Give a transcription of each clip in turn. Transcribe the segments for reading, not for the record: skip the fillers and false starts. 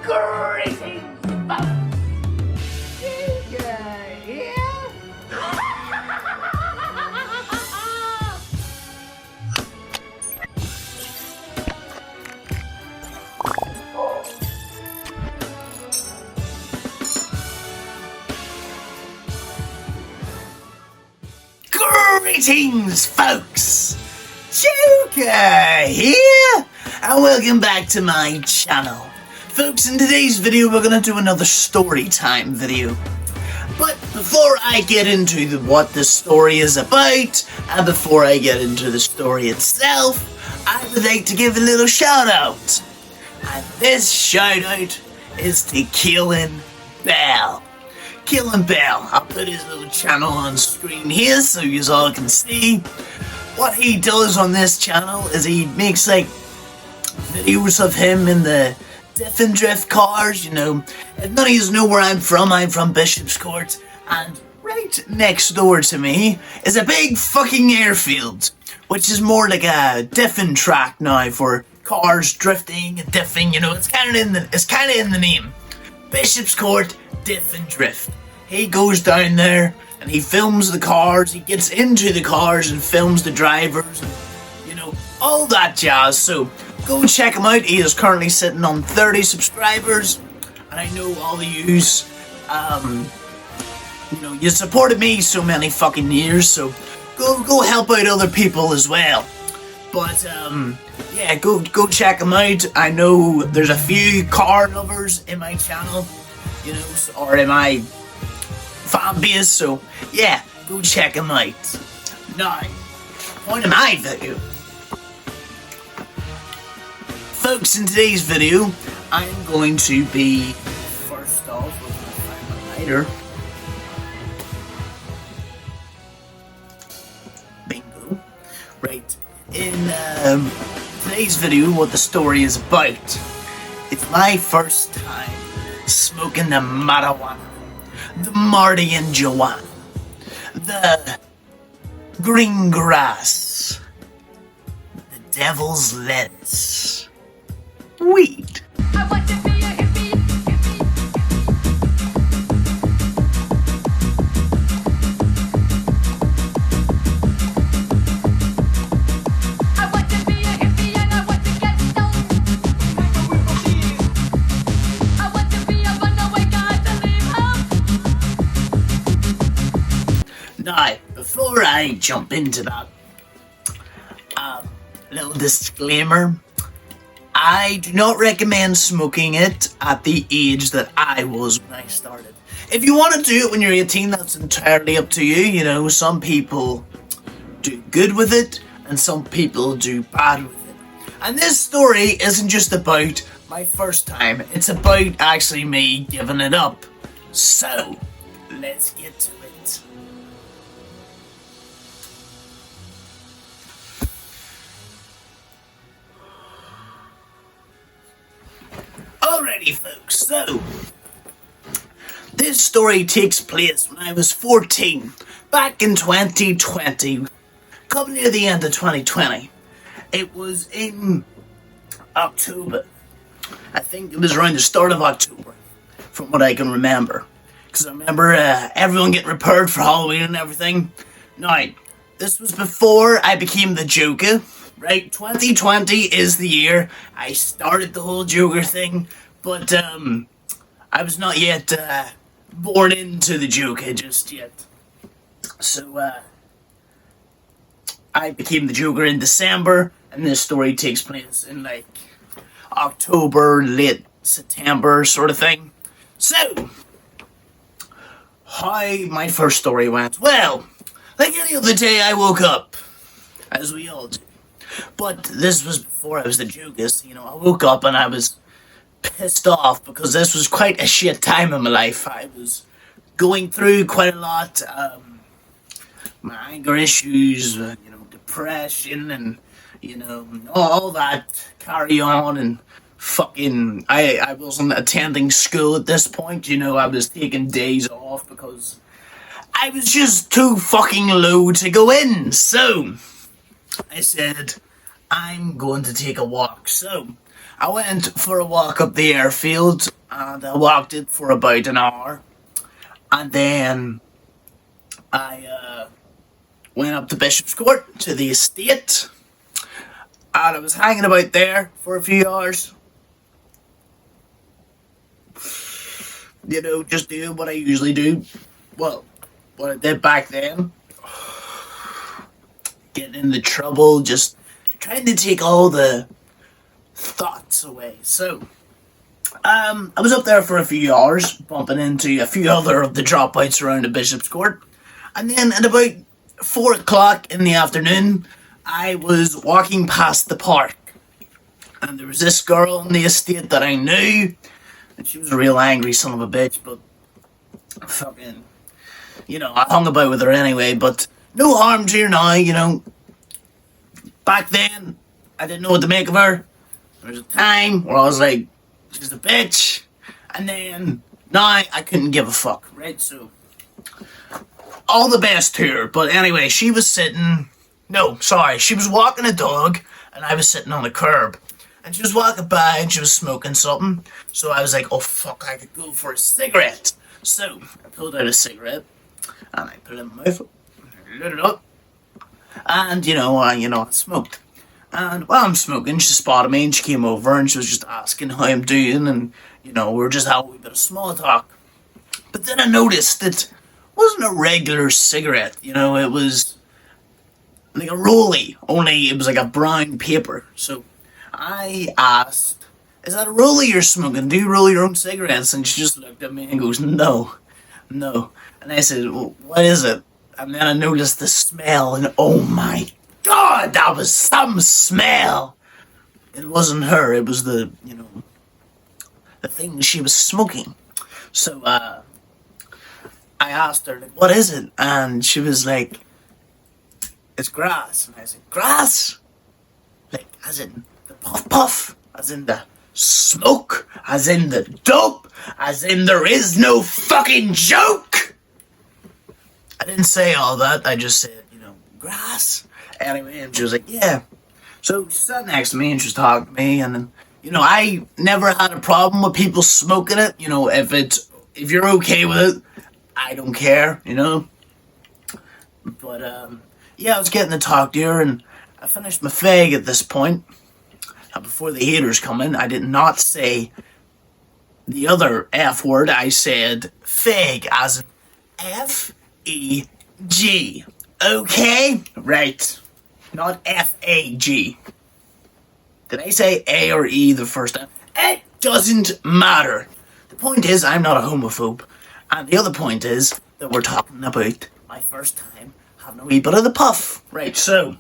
Greetings, folks! Greetings, folks! Joker here, and welcome back to my channel. Folks, in today's video we're going to do another story time video. But before I get into what the story is about, and before I get into the story itself, I would like to give a little shout out. And this shout out is to Killing Bell. Killing Bell. I'll put his little channel on screen here so you all can see. What he does on this channel is he makes like videos of him in the diff and drift cars, you know. If none of you know where I'm from Bishop's Court, and right next door to me is a big fucking airfield, which is more like a diffing track now for cars drifting and diffing, you know. It's kind of in the name. Bishop's Court Diff and Drift. He goes down there and he films the cars, he gets into the cars and films the drivers, and, you know, all that jazz. So go check him out. He is currently sitting on 30 subscribers, and I know all of yous, you know, you supported me so many fucking years, so go help out other people as well. But yeah, go check him out. I know there's a few car lovers in my channel, you know, or in my fan base, so yeah, go check him out. Now, point of my video. Folks, in today's video, I'm going to be, first off, we're going to find my lighter. Bingo. Right. In today's video, what the story is about, it's my first time smoking the marijuana, the Marty and Joanne, the green grass, the devil's lettuce, weed. I want to be a hippie, I want to be a hippie and I want to get stoned. I want to be a runaway guy to leave home. Now, before I jump into that, little disclaimer. I do not recommend smoking it at the age that I was when I started. If you want to do it when you're 18, that's entirely up to you. You know, some people do good with it, and some people do bad with it. And this story isn't just about my first time. It's about actually me giving it up. So, let's get to it. Alrighty, folks, so this story takes place when I was 14, back in 2020, coming near the end of 2020. It was in October. I think it was around the start of October, from what I can remember. Because I remember everyone getting prepared for Halloween and everything. Now, this was before I became the Joker. Right, 2020 is the year I started the whole Joker thing, but I was not yet born into the Joker just yet. So I became the Joker in December, and this story takes place in like October, late September sort of thing. So, how my first story went? Well, like any other day I woke up, as we all do. But this was before I was the Joker, so, you know, I woke up and I was pissed off because this was quite a shit time in my life. I was going through quite a lot, my anger issues, you know, depression and, you know, all that carry on, and fucking, I wasn't attending school at this point, you know, I was taking days off because I was just too fucking low to go in. So I said, I'm going to take a walk. So I went for a walk up the airfield, and I walked it for about an hour. And then I went up to Bishop's Court to the estate, and I was hanging about there for a few hours. You know, just doing what I usually do. Well, what I did back then. Getting into trouble, just trying to take all the thoughts away. So, I was up there for a few hours, bumping into a few other of the dropouts around the Bishop's Court. And then at about 4 o'clock in the afternoon, I was walking past the park. And there was this girl on the estate that I knew. And she was a real angry son of a bitch, but fucking, you know, I hung about with her anyway, but no harm to her now, you know. Back then, I didn't know what to make of her. There was a time where I was like, she's a bitch. And then, now I couldn't give a fuck, right? So, all the best to her. But anyway, she was she was walking a dog, and I was sitting on the curb. And she was walking by, and she was smoking something. So I was like, oh fuck, I could go for a cigarette. So, I pulled out a cigarette, and I put it in my mouth, lit it up, and, I smoked. And while I'm smoking, she spotted me, and she came over, and she was just asking how I'm doing, and, we were just having a wee bit of small talk. But then I noticed it wasn't a regular cigarette, it was like a rollie, only it was like a brown paper. So I asked, is that a rollie you're smoking? Do you roll your own cigarettes? And she just looked at me and goes, no. And I said, well, what is it? And then I noticed the smell, and oh my god, that was some smell! It wasn't her, it was the thing she was smoking. So, I asked her, like, what is it? And she was like, it's grass. And I said, grass? Like, as in the puff? As in the smoke? As in the dope? As in there is no fucking joke? I didn't say all that, I just said, grass. Anyway, and she was like, yeah. So she sat next to me and she was talking to me, and then, I never had a problem with people smoking it. If you're okay with it, I don't care, But, I was getting to talk to her, and I finished my fag at this point. And before the haters come in, I did not say the other F word. I said fag, as in F-E-G. Okay? Right. Not F-A-G. Did I say A or E the first time? It doesn't matter. The point is, I'm not a homophobe. And the other point is that we're talking about my first time having a wee bit of the puff. Right, so,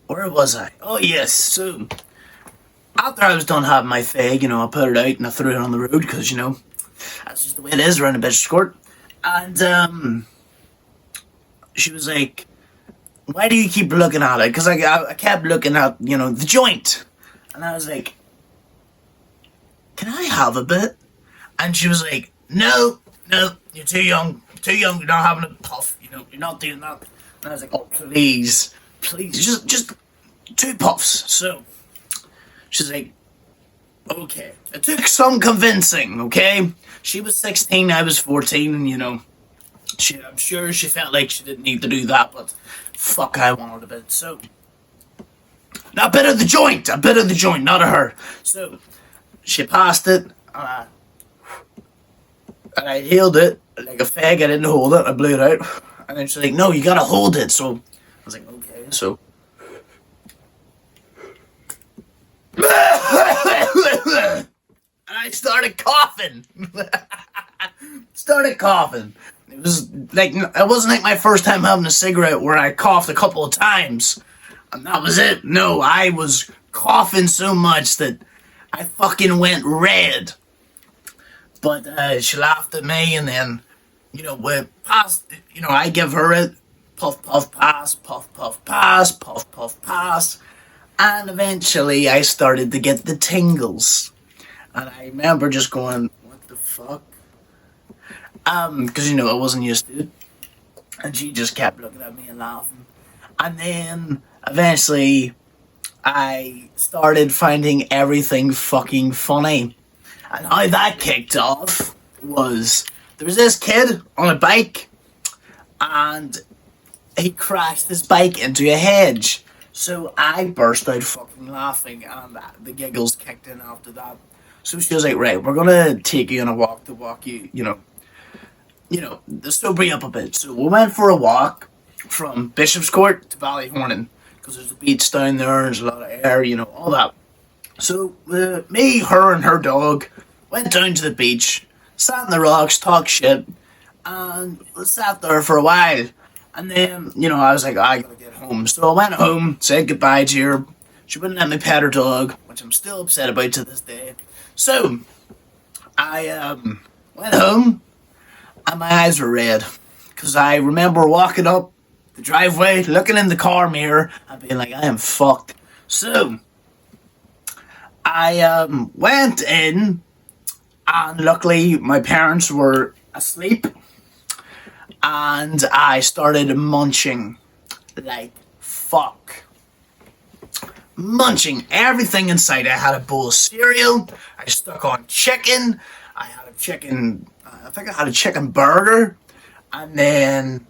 where was I? Oh, yes, so, after I was done having my fag, I put it out and I threw it on the road, because, that's just the way it is around a Bishop's Court. And, she was like, why do you keep looking at it? Because I kept looking at, the joint. And I was like, can I have a bit? And she was like, no, you're too young, you're not having a puff, you're not doing that. And I was like, oh, please, just 2 puffs. So, she's like, okay. It took some convincing, okay? She was 16, I was 14, and, I'm sure she felt like she didn't need to do that, but fuck, I wanted a bit. So, a bit of the joint, not of her. So, she passed it, and I held it like a fag. I didn't hold it, I blew it out. And then she's like, no, you gotta hold it. So, I was like, okay, so. And I started coughing. It was like, it wasn't like my first time having a cigarette where I coughed a couple of times. And that was it. No, I was coughing so much that I fucking went red. But she laughed at me, and then, we passed, I give her it. Puff, puff, pass, puff, puff, pass, puff, puff, pass. And eventually I started to get the tingles. And I remember just going, what the fuck? Because, I wasn't used to it. And she just kept looking at me and laughing. And then, eventually, I started finding everything fucking funny. And how that kicked off was there was this kid on a bike and he crashed his bike into a hedge. So I burst out fucking laughing and the giggles kicked in after that. So she was like, right, we're gonna take you on a walk to walk you, to sober you up a bit. So we went for a walk from Bishop's Court to Ballyhornan because there's a beach down there, there's a lot of air, all that. So me, her, and her dog went down to the beach, sat in the rocks, talked shit, and sat there for a while. And then, I was like, I gotta get home. So I went home, said goodbye to her. She wouldn't let me pet her dog, which I'm still upset about to this day. So I went home, and my eyes were red. Because I remember walking up the driveway, looking in the car mirror, and being like, I am fucked. So I went in, and luckily my parents were asleep, and I started munching like fuck. Munching everything in sight. I had a bowl of cereal, I stuck on chicken, I think I had a chicken burger, and then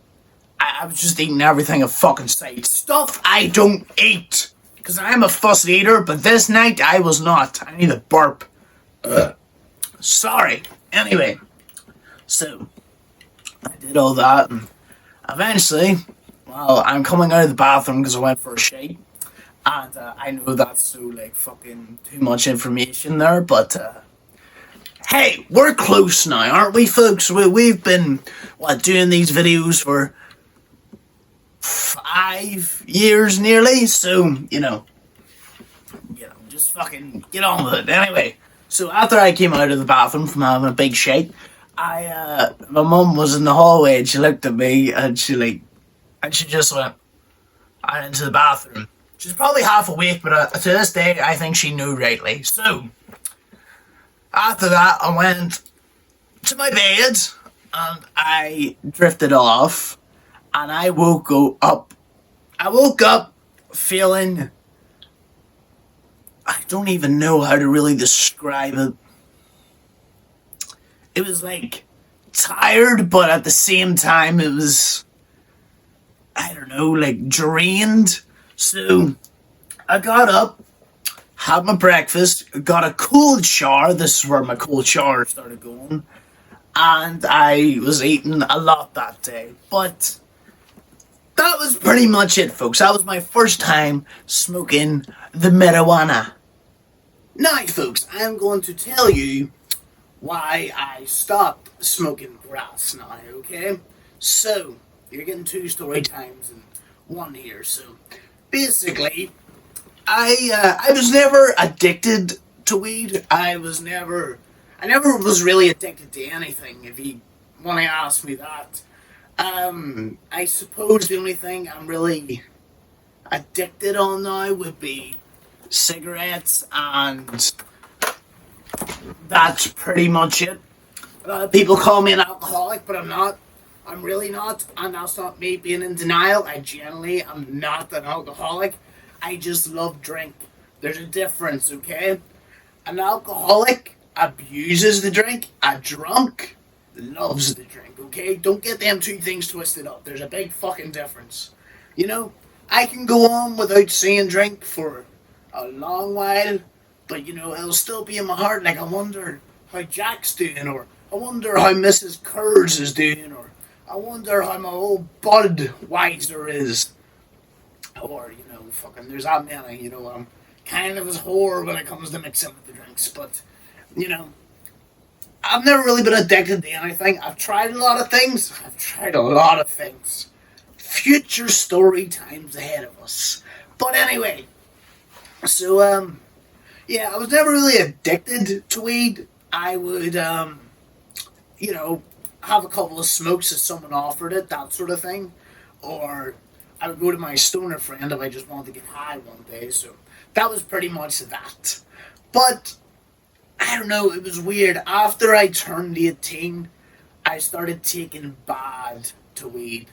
I was just eating everything in fucking sight. Stuff I don't eat, because I am a fussy eater, but this night I was not. I need a burp. Sorry. Anyway, so I did all that, and eventually, well, I'm coming out of the bathroom because I went for a shite, and I know that's so, like, fucking too much information there, but, hey, we're close now, aren't we, folks? We've been, doing these videos for 5 years nearly, so, just fucking get on with it. Anyway, so after I came out of the bathroom from having a big shake, my mum was in the hallway and she looked at me and she just went out into the bathroom. She's probably half awake, but to this day, I think she knew rightly. So, after that, I went to my bed and I drifted off and I woke up. I woke up feeling, I don't even know how to really describe it. It was like tired, but at the same time it was, I don't know, like drained. So I got up, had my breakfast, got a cold shower. This is where my cold shower started going. And I was eating a lot that day. But that was pretty much it, folks. That was my first time smoking the marijuana. Now, folks, I'm going to tell you why I stopped smoking grass now, okay? So, you're getting 2 story times in one here. So, basically, I was never addicted to weed. I never was really addicted to anything, if you want to ask me that. I suppose the only thing I'm really addicted on now would be cigarettes, and that's pretty much it. People call me an alcoholic, but I'm not. I'm really not, and that's not me being in denial. I genuinely am not an alcoholic. I just love drink. There's a difference, okay? An alcoholic abuses the drink. A drunk loves the drink, okay? Don't get them two things twisted up. There's a big fucking difference. I can go on without saying drink for a long while, but it'll still be in my heart. Like, I wonder how Jack's doing, or I wonder how Mrs. Kurz is doing, or I wonder how my old Budweiser is, or fucking there's that many. I'm kind of a whore when it comes to mixing with the drinks, but I've never really been addicted to anything. I've tried a lot of things. Future story times ahead of us. But anyway, so, I was never really addicted to weed. I would, have a couple of smokes if someone offered it, that sort of thing. Or I would go to my stoner friend if I just wanted to get high one day. So that was pretty much that. But I don't know, it was weird. After I turned 18, I started taking bad to weed.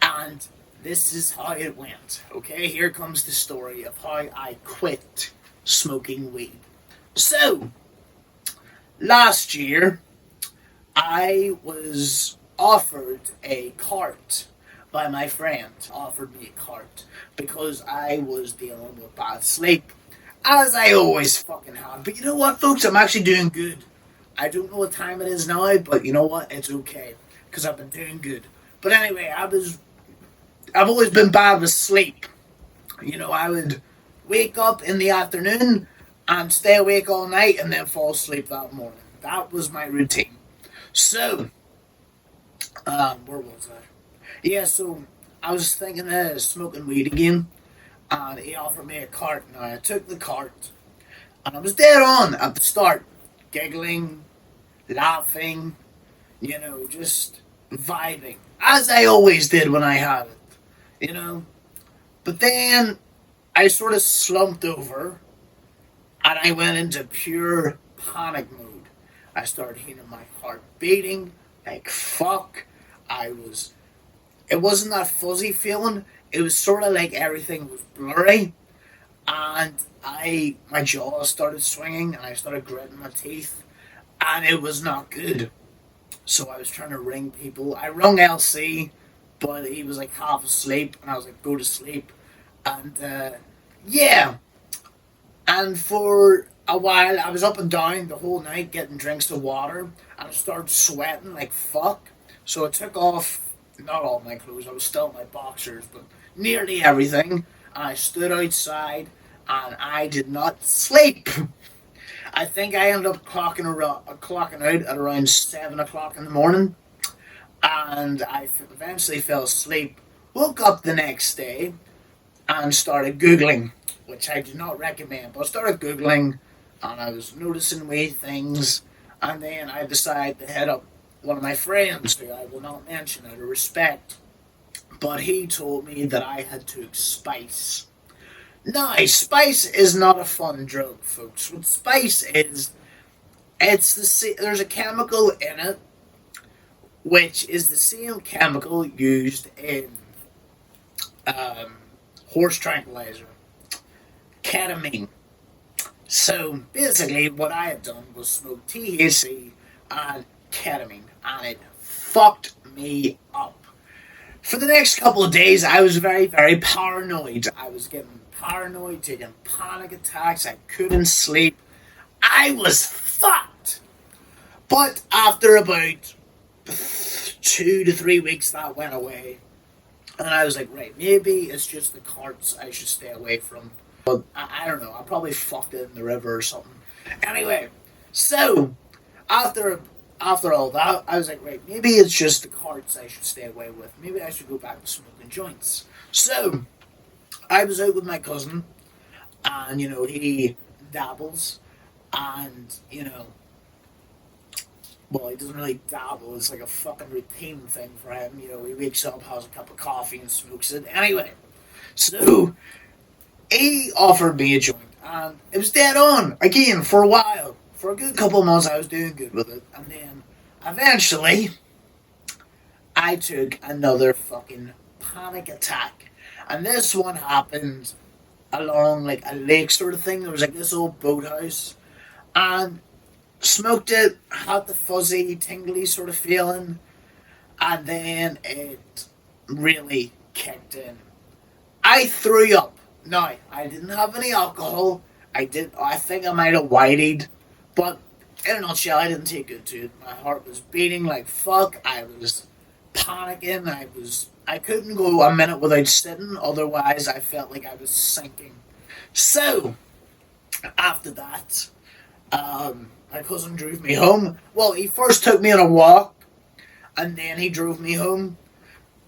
And this is how it went. Okay, here comes the story of how I quit smoking weed. So, last year, I was offered a cart by my friend. Offered me a cart because I was dealing with bad sleep, as I always fucking have. But you know what, folks? I'm actually doing good. I don't know what time it is now, but you know what? It's okay because I've been doing good. But anyway, I've always been bad with sleep. You know, I would wake up in the afternoon and stay awake all night and then fall asleep that morning. That was my routine. So, where was I? Yeah, so I was thinking of smoking weed again, and he offered me a cart. Now I took the cart, and I was dead on at the start, giggling, laughing, you know, just vibing, as I always did when I had it, you know. But then I sort of slumped over, and I went into pure panic mode. I started hearing my heart beating like fuck. It wasn't that fuzzy feeling. It was sort of like everything was blurry, and my jaw started swinging, and I started gritting my teeth, and it was not good. So I was trying to ring people. I rung LC, but he was like half asleep, and I was like, go to sleep. And yeah, and for a while I was up and down the whole night getting drinks of water, and I started sweating like fuck. So I took off not all my clothes, I was still in my boxers, but nearly everything. And I stood outside, and I did not sleep. I think I ended up clocking out at around 7 o'clock in the morning, and I eventually fell asleep. Woke up the next day and started Googling, which I do not recommend, but I started Googling, and I was noticing weird things, and then I decided to head up one of my friends, who I will not mention out of respect, but he told me that I had to spice. Now, spice is not a fun drug, folks. What spice is, there's a chemical in it, which is the same chemical used in horse tranquilizer, ketamine. So basically, what I had done was smoke THC and ketamine, and it fucked me up. For the next couple of days, I was very, very paranoid. I was getting paranoid, taking panic attacks. I couldn't sleep. I was fucked. But after about 2 to 3 weeks, that went away. And I was like, right, maybe it's just the carts I should stay away from. But I don't know, I probably fucked it in the river or something. Anyway, so after all that, I was like, right, maybe it's just the carts I should stay away with. Maybe I should go back to smoking joints. So I was out with my cousin, and you know, he dabbles, and you know, well, he doesn't really dabble. It's like a fucking routine thing for him. You know, he wakes up, has a cup of coffee, and smokes it. Anyway, so he offered me a joint, and it was dead on again for a while. For a good couple of months, I was doing good with it, and then eventually, I took another fucking panic attack, and this one happened along like a lake sort of thing. There was like this old boathouse, and smoked it, had the fuzzy, tingly sort of feeling, and then it really kicked in. I threw up. Now, I didn't have any alcohol. I think I might have whited, but in a nutshell, I didn't take good to it. My heart was beating like fuck. I was panicking. I couldn't go a minute without sitting. Otherwise, I felt like I was sinking. So, after that, my cousin drove me home. Well, he first took me on a walk, and then he drove me home.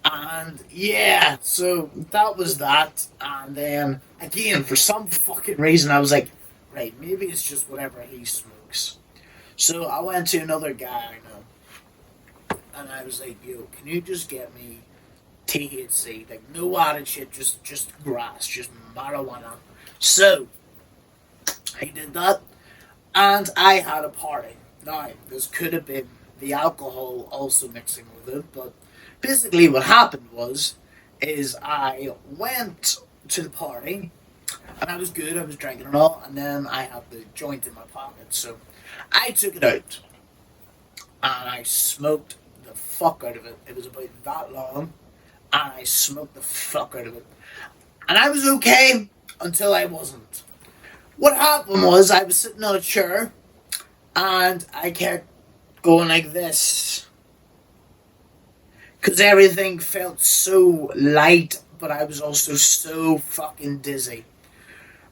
And yeah, so that was that. And then again, for some fucking reason, I was like, right, maybe it's just whatever he smokes. So I went to another guy I know, and I was like, yo, can you just get me THC? Like, no added shit, just grass, just marijuana. So I did that, and I had a party. Now, this could have been the alcohol also mixing with it, but basically what happened was is I went to the party, and I was good, I was drinking and all, and then I had the joint in my pocket, so I took it out, and I smoked the fuck out of it. It was about that long, and I smoked the fuck out of it. And I was okay until I wasn't. What happened was I was sitting on a chair, and I kept going like this. Because everything felt so light, but I was also so fucking dizzy.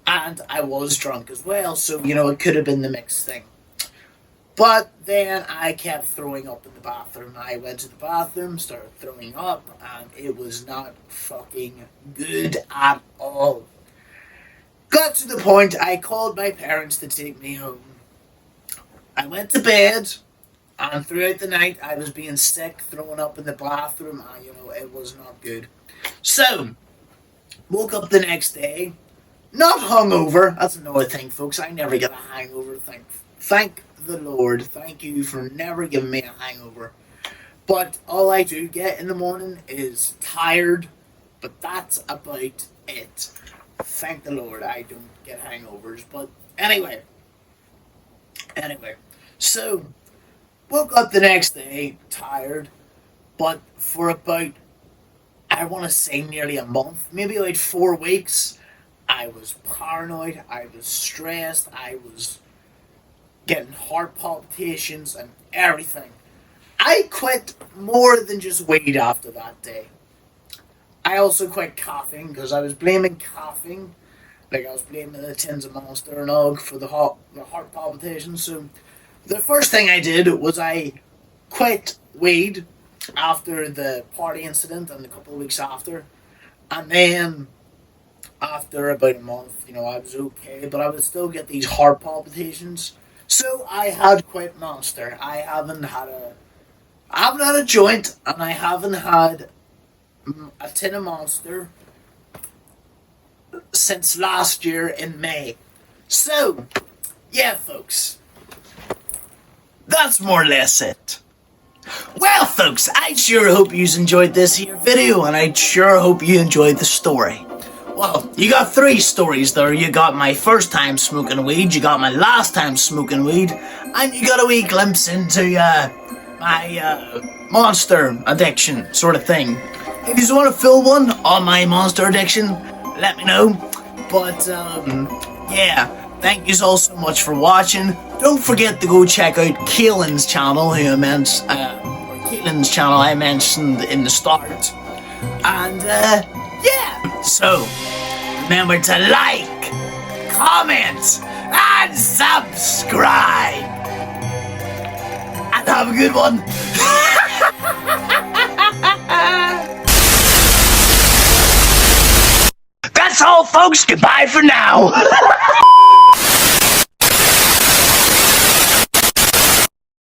And I was drunk as well, so, you know, it could have been the mixed thing. But then I kept throwing up in the bathroom. I went to the bathroom, started throwing up, and it was not fucking good at all. Got to the point, I called my parents to take me home. I went to bed, and throughout the night I was being sick, throwing up in the bathroom, and, you know, it was not good. So, woke up the next day, not hungover. That's another thing, folks. I never get a hangover. Thank the Lord. Thank you for never giving me a hangover. But all I do get in the morning is tired. But that's about it. Thank the Lord I don't get hangovers. But anyway. So, woke up the next day, tired. But for about, I want to say nearly a month, maybe like 4 weeks, I was paranoid, I was stressed, I was getting heart palpitations and everything. I quit more than just weed after that day. I also quit coughing because I was blaming coughing, like I was blaming the tins of Monster and all for the heart palpitations. So the first thing I did was I quit weed after the party incident and a couple of weeks after, and then after about a month, you know, I was okay, but I would still get these heart palpitations. So I had quit Monster. I haven't had a joint, and I haven't had a tin of Monster since last year in May. So, yeah, folks, that's more or less it. Well, folks, I sure hope you enjoyed this here video, and I sure hope you enjoyed the story. Well, you got 3 stories there. You got my first time smoking weed, you got my last time smoking weed, and you got a wee glimpse into my Monster addiction sort of thing. If you want a full one on my Monster addiction, let me know. But, yeah, thank you all so much for watching. Don't forget to go check out Keelan's channel, Keelan's channel I mentioned in the start. And, yeah, so remember to like, comment, and subscribe. And have a good one. That's all, folks. Goodbye for now.